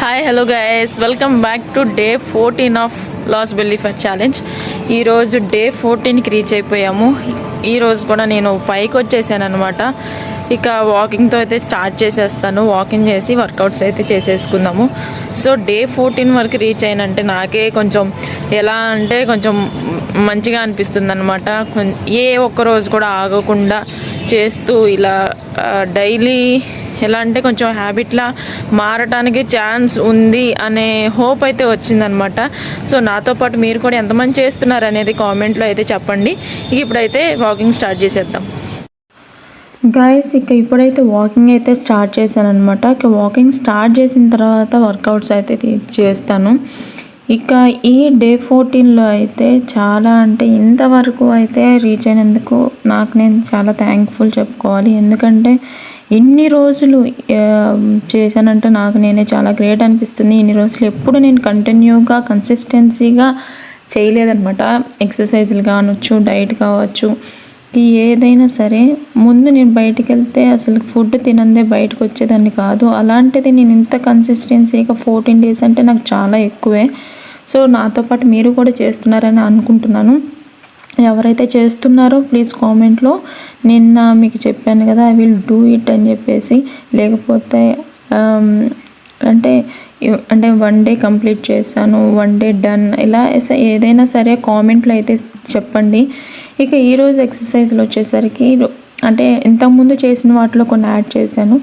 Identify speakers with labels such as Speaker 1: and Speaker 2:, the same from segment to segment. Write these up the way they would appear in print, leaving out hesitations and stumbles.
Speaker 1: Hi hello guys, welcome back to day 14 of lose belly fat challenge. ఈరోజు day 14కి reach అయిపోయాము. ఈరోజు కూడా నేను పైకి వచ్చేసాను అనమాట. ఇక వాకింగ్తో అయితే స్టార్ట్ చేసేస్తాను. వాకింగ్ చేసి వర్కౌట్స్ అయితే చేసేసుకుందాము. సో డే 14 వరకు రీచ్ అయినంటే నాకే కొంచెం ఎలా అంటే కొంచెం మంచిగా అనిపిస్తుంది అనమాట. ఏ ఒక్క రోజు కూడా ఆగకుండా చేస్తూ ఇలా డైలీ ఎలా అంటే కొంచెం హ్యాబిట్లా మారటానికి ఛాన్స్ ఉంది అనే హోప్ అయితే వచ్చిందనమాట. సో నాతో పాటు మీరు కూడా ఎంతమంది చేస్తున్నారు అనేది కామెంట్లో అయితే చెప్పండి. ఇప్పుడైతే వాకింగ్ స్టార్ట్ చేసేద్దాం గాయస్. ఇప్పుడైతే వాకింగ్ అయితే స్టార్ట్ చేశాను అనమాట. వాకింగ్ స్టార్ట్ చేసిన తర్వాత వర్కౌట్స్ అయితే చేస్తాను. ఈ డే 14లో అయితే చాలా అంటే ఇంతవరకు అయితే రీచ్ అయినందుకు నాకు నేను చాలా థ్యాంక్ఫుల్ చెప్పుకోవాలి. ఎందుకంటే ఇన్ని రోజులు చేశానంటే నాకు నేనే చాలా గ్రేట్ అనిపిస్తుంది. ఇన్ని రోజులు ఎప్పుడు నేను కంటిన్యూగా కన్సిస్టెన్సీగా చేయలేదన్నమాట. ఎక్సర్సైజులు కావచ్చు, డైట్ కావచ్చు, ఏదైనా సరే ముందు నేను బయటికి వెళ్తే అసలు ఫుడ్ తినందే బయటకు వచ్చేదాన్ని కాదు. అలాంటిది నేను ఇంత కన్సిస్టెన్సీగా 14 డేస్ అంటే నాకు చాలా ఎక్కువే. సో నాతో పాటు మీరు కూడా చేస్తున్నారని అనుకుంటున్నాను. ఎవరైతే చేస్తున్నారో ప్లీజ్ కామెంట్లో నిన్న మీకు చెప్పాను కదా ఐ విల్ డూ ఇట్ అని చెప్పేసి, లేకపోతే అంటే 1 డే కంప్లీట్ చేశాను, 1 డే డన్, ఇలా ఏదైనా సరే కామెంట్లో అయితే చెప్పండి. ఈరోజు ఎక్సర్సైజ్లు వచ్చేసరికి అంటే ఇంతకుముందు చేసిన వాటిలో కొన్ని యాడ్ చేశాను.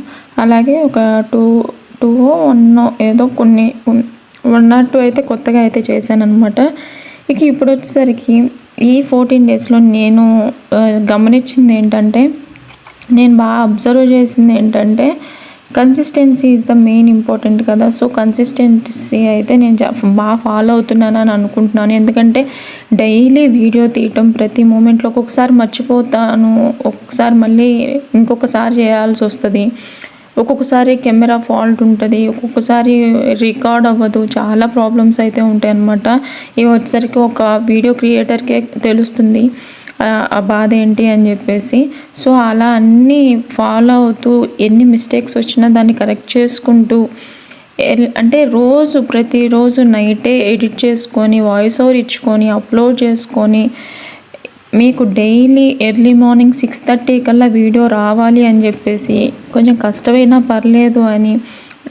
Speaker 1: అలాగే ఒక 1 ఏదో కొన్ని 1 or 2 అయితే కొత్తగా అయితే చేశాను అనమాట. ఇప్పుడు వచ్చేసరికి ఈ 14 డేస్లో నేను గమనించింది ఏంటంటే, నేను బాగా అబ్జర్వ్ చేసింది ఏంటంటే consistency is the main important కదా. సో కన్సిస్టెన్సీ అయితే నేను బాగా ఫాలో అవుతున్నాను అని అనుకుంటున్నాను. ఎందుకంటే డైలీ వీడియో తీయటం ప్రతి మూమెంట్లో ఒక్కొక్కసారి మర్చిపోతాను, ఒక్కొక్కసారి మళ్ళీ ఇంకొకసారి చేయాల్సి వస్తుంది, ఒక్కొక్కసారి కెమెరా ఫాల్ట్ ఉంటుంది, ఒక్కొక్కసారి రికార్డ్ అవ్వదు, చాలా ప్రాబ్లమ్స్ అయితే ఉంటాయి అన్నమాట. ఇవి వచ్చేసరికి ఒక వీడియో క్రియేటర్కే తెలుస్తుంది ఆ బాధ ఏంటి అని చెప్పేసి. సో అలా అన్నీ ఫాలో అవుతూ ఎన్ని మిస్టేక్స్ వచ్చినా దాన్ని కరెక్ట్ చేసుకుంటూ అంటే ప్రతిరోజు నైటే ఎడిట్ చేసుకొని వాయిస్ ఓవర్ ఇచ్చుకొని అప్లోడ్ చేసుకొని మీకు డైలీ ఎర్లీ మార్నింగ్ 6:30 కల్లా వీడియో రావాలి అని చెప్పేసి కొంచెం కష్టమైనా పర్లేదు అని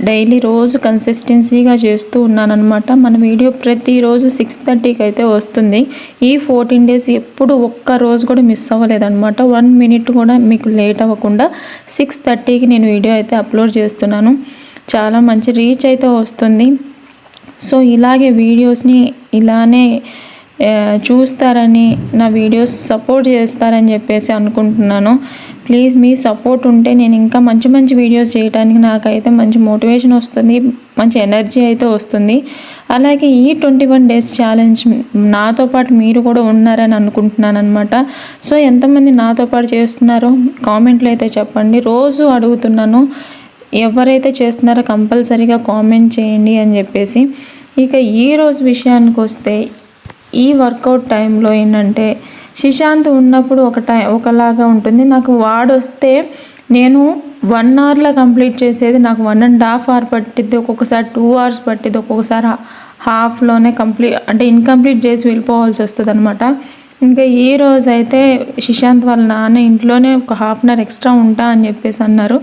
Speaker 1: డైలీ రోజు కన్సిస్టెన్సీగా చేస్తూ ఉన్నానన్నమాట. మన వీడియో ప్రతిరోజు 6:30కి అయితే వస్తుంది. ఈ 14 డేస్ ఎప్పుడు ఒక్క రోజు కూడా మిస్ అవ్వలేదన్నమాట. 1 minute కూడా మీకు లేట్ అవ్వకుండా 6:30కి నేను వీడియో అయితే అప్లోడ్ చేస్తున్నాను. చాలా మంచి రీచ్ అయితే వస్తుంది. సో ఇలాగే వీడియోస్ని ఇలానే చూస్తారని, నా వీడియోస్ సపోర్ట్ చేస్తారని చెప్పేసి అనుకుంటున్నాను. ప్లీజ్ మీ సపోర్ట్ ఉంటే నేను ఇంకా మంచి మంచి వీడియోస్ చేయడానికి నాకైతే మంచి మోటివేషన్ వస్తుంది, మంచి ఎనర్జీ అయితే వస్తుంది. అలాగే ఈ 21 డేస్ ఛాలెంజ్ నాతో పాటు మీరు కూడా ఉన్నారని అనుకుంటున్నాను అనమాట. సో ఎంతమంది నాతో పాటు చేస్తున్నారో కామెంట్లో అయితే చెప్పండి. రోజు అడుగుతున్నాను, ఎవరైతే చేస్తున్నారో కంపల్సరీగా కామెంట్ చేయండి అని చెప్పేసి. ఈరోజు విషయానికి వస్తే ఈ వర్కౌట్ టైంలో ఏంటంటే శశాంత్ ఉన్నప్పుడు ఒకలాగా ఉంటుంది. నాకు వాడొస్తే నేను 1 hourలో కంప్లీట్ చేసేది నాకు 1.5 hour పట్టిద్ది, ఒక్కొక్కసారి 2 hours పట్టిద్ది, ఒక్కొక్కసారి హాఫ్లోనే ఇన్కంప్లీట్ చేసి వెళ్ళిపోవాల్సి వస్తుంది అనమాట. ఈరోజు అయితే శశాంత్ వాళ్ళ నాన్న ఇంట్లోనే ఒక 1/2 hour ఎక్స్ట్రా ఉంటా అని చెప్పేసి అన్నారు.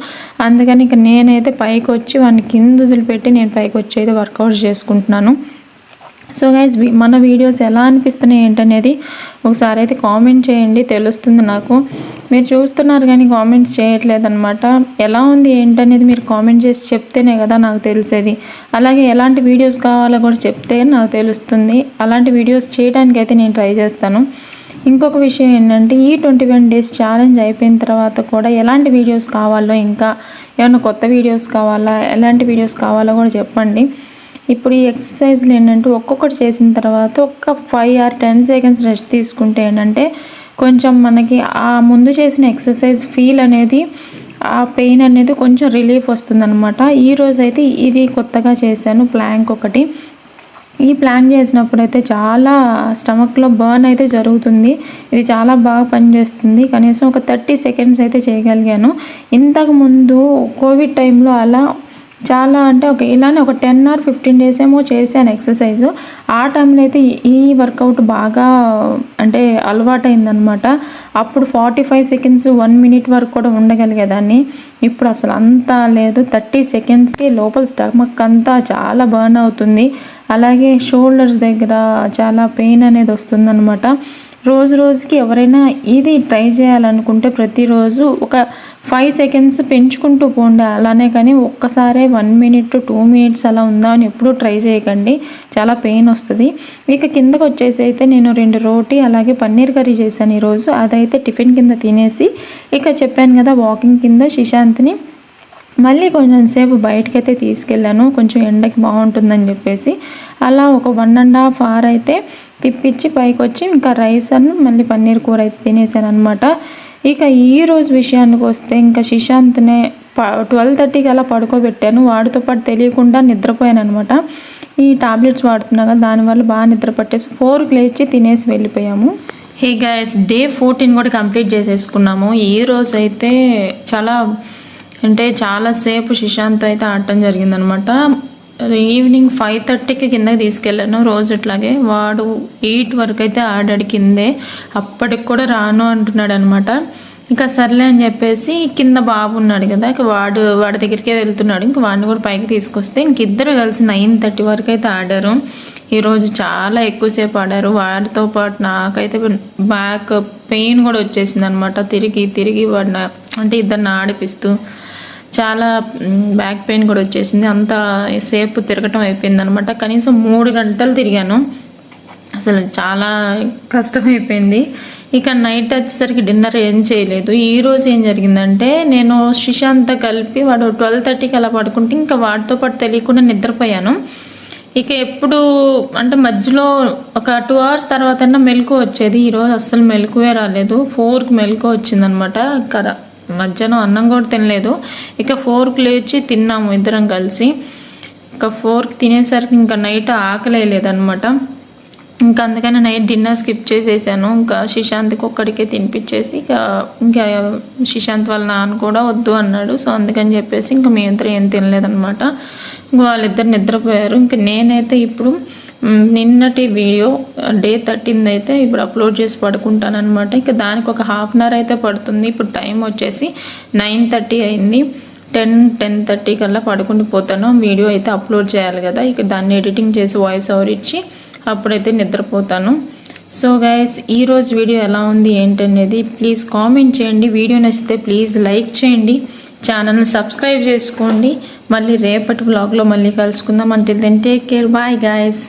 Speaker 1: అందుకని నేనైతే పైకి వచ్చి వాడిని కింద వదిలిపెట్టి నేను పైకి వచ్చి అయితే వర్కౌట్స్ చేసుకుంటున్నాను. సో గైస్, మన వీడియోస్ ఎలా అనిపిస్తున్నాయి ఏంటనేది ఒకసారి అయితే కామెంట్ చేయండి, తెలుస్తుంది నాకు. మీరు చూస్తున్నారు కానీ కామెంట్స్ చేయట్లేదన్నమాట. ఎలా ఉంది ఏంటనేది మీరు కామెంట్ చేసి చెప్తేనే కదా నాకు తెలిసేది. అలాగే ఎలాంటి వీడియోస్ కావాలో కూడా చెప్తే నాకు తెలుస్తుంది. అలాంటి వీడియోస్ చేయడానికి అయితే నేను ట్రై చేస్తాను. ఇంకొక విషయం ఏంటంటే ఈ 21 డేస్ ఛాలెంజ్ అయిపోయిన తర్వాత కూడా ఎలాంటి వీడియోస్ కావాలో, ఇంకా ఏమైనా కొత్త వీడియోస్ కావాలా, ఎలాంటి వీడియోస్ కావాలో కూడా చెప్పండి. ఇప్పుడు ఈ ఎక్సర్సైజ్లు ఏంటంటే ఒక్కొక్కటి చేసిన తర్వాత ఒక 5 or 10 seconds రెస్ట్ తీసుకుంటే ఏంటంటే కొంచెం మనకి ఆ ముందు చేసిన ఎక్సర్సైజ్ ఫీల్ అనేది, ఆ పెయిన్ అనేది కొంచెం రిలీఫ్ వస్తుందన్నమాట. ఈరోజు అయితే ఇది కొత్తగా చేశాను, ప్లాంక్ ఒకటి. ఈ ప్లాంక్ చేసినప్పుడు అయితే చాలా స్టమక్లో బర్న్ అయితే జరుగుతుంది. ఇది చాలా బాగా పనిచేస్తుంది. కనీసం ఒక 30 seconds అయితే చేయగలిగాను. ఇంతకుముందు కోవిడ్ టైంలో అలా చాలా అంటే ఇలానే ఒక 10 or 15 డేస్ ఏమో చేశాను ఎక్సర్సైజ్. ఆ టైంలో అయితే ఈ వర్కౌట్ బాగా అంటే అలవాటయిందనమాట. అప్పుడు 45 సెకండ్స్ 1 మినిట్ వరకు కూడా ఉండగలిగేదాన్ని. ఇప్పుడు అసలు అంతా లేదు. 30 సెకండ్స్కి లోపల స్టమక్ అంతా చాలా బర్న్ అవుతుంది. అలాగే షోల్డర్స్ దగ్గర చాలా పెయిన్ అనేది వస్తుందన్నమాట. రోజు రోజుకి ఎవరైనా ఇది ట్రై చేయాలనుకుంటే ప్రతిరోజు ఒక 5 సెకండ్స్ పెంచుకుంటూ పోండి. అలానే కానీ ఒక్కసారే 1 మినిట్ 2 మినిట్స్ అలా ఉందా అని ఎప్పుడూ ట్రై చేయకండి. చాలా పెయిన్ వస్తుంది. ఇక కిందకు వచ్చేసి అయితే నేను 2 రోటీ అలాగే పన్నీర్ కర్రీ చేశాను ఈరోజు. అదైతే టిఫిన్ కింద తినేసి ఇక చెప్పాను కదా వాకింగ్ కింద శశాంత్ని మళ్ళీ కొంచెం సేపు బయటకైతే తీసుకెళ్ళాను. కొంచెం ఎండకి బాగుంటుందని చెప్పేసి అలా ఒక 1.5 hour అయితే తిప్పించి పైకి వచ్చి ఇంకా రైస్ అನ್ನು మళ్ళీ పన్నీర్ కూర అయితే తినేసాను అనమాట. ఇక ఈరోజు విషయానికి వస్తే ఇంకా శశాంత్నే 12:30కి అలా పడుకోబెట్టాను. వాడితో పాటు తెలియకుండా నిద్రపోయాను అనమాట. ఈ టాబ్లెట్స్ వాడుతున్నా కదా దానివల్ల బాగా నిద్ర పట్టేసి 4కి లేచి తినేసి వెళ్ళిపోయాము. హే గైస్, డే 14 కూడా కంప్లీట్ చేసేసుకున్నాము. ఈరోజు అయితే చాలాసేపు శశాంత్ అయితే ఆడటం జరిగిందనమాట. ఈవినింగ్ 5:30కి కిందకి తీసుకెళ్ళాను. రోజు ఇట్లాగే వాడు 8 వరకు అయితే ఆడాడు కిందే. అప్పటికి కూడా రాను అంటున్నాడు అనమాట. ఇంకా సర్లే అని చెప్పేసి కింద బాబు ఉన్నాడు కదా, వాడి దగ్గరికే వెళ్తున్నాడు. ఇంక వాడిని కూడా పైకి తీసుకొస్తే ఇద్దరు కలిసి 9:30 వరకు అయితే ఆడారు. ఈరోజు చాలా ఎక్కువసేపు ఆడారు. వాడితో పాటు నాకైతే బ్యాక్ పెయిన్ కూడా వచ్చేసింది అనమాట. తిరిగి వాడిని అంటే ఇద్దరిని ఆడిపిస్తూ చాలా బ్యాక్ పెయిన్ కూడా వచ్చేసింది. అంత సేపు తిరగటం అయిపోయింది అనమాట. కనీసం 3 గంటలు తిరిగాను. అసలు చాలా కష్టమైపోయింది. ఇక నైట్ వచ్చేసరికి డిన్నర్ ఏం చేయలేదు. ఈరోజు ఏం జరిగిందంటే నేను శశాంత్ కలిపి వాడు 12:30కి అలా పడుకుంటే ఇంకా వాడితో పాటు తెలియకుండా నిద్రపోయాను. ఇక ఎప్పుడు అంటే మధ్యలో ఒక 2 hours తర్వాత మెలకు వచ్చేది. ఈరోజు అస్సలు మెలకువే రాలేదు. 4కి మెలకు వచ్చిందనమాట. కదా మధ్యాహ్నం అన్నం కూడా తినలేదు. ఇక 4కి లేచి తిన్నాము ఇద్దరం కలిసి. ఇక 4కి తినేసరికి ఇంకా నైట్ ఆకలి లేదనమాట. ఇంకా అందుకని నైట్ డిన్నర్ స్కిప్ చేసేసాను. ఇంకా శశాంత్కి ఒక్కడికే తినిపించేసి ఇంకా శశాంత్ వాళ్ళ నాన్న కూడా వద్దు అన్నాడు. సో అందుకని చెప్పేసి ఇంకా మేమిద్దరం ఏం తినలేదనమాట. ఇంకా వాళ్ళిద్దరు నిద్రపోయారు. ఇంకా నేనైతే ఇప్పుడు నిన్నటి వీడియో డే 13 అయితే ఇప్పుడు అప్లోడ్ చేసి పడుకుంటాను అనమాట. ఇక దానికి ఒక 1/2 hour అయితే పడుతుంది. ఇప్పుడు టైం వచ్చేసి 9:30 అయింది. 10:30 కల్లా పడుకుని పోతాను. వీడియో అయితే అప్లోడ్ చేయాలి కదా, ఇక దాన్ని ఎడిటింగ్ చేసి వాయిస్ ఓవర్ ఇచ్చి అప్పుడైతే నిద్రపోతాను. సో గైస్, ఈరోజు వీడియో ఎలా ఉంది ఏంటనేది ప్లీజ్ కామెంట్ చేయండి. వీడియో నచ్చితే ప్లీజ్ లైక్ చేయండి. ఛానల్ని సబ్స్క్రైబ్ చేసుకోండి. మళ్ళీ రేపటి వ్లాగ్లో మళ్ళీ కలుసుకుందాం. Until then take care. Bye guys.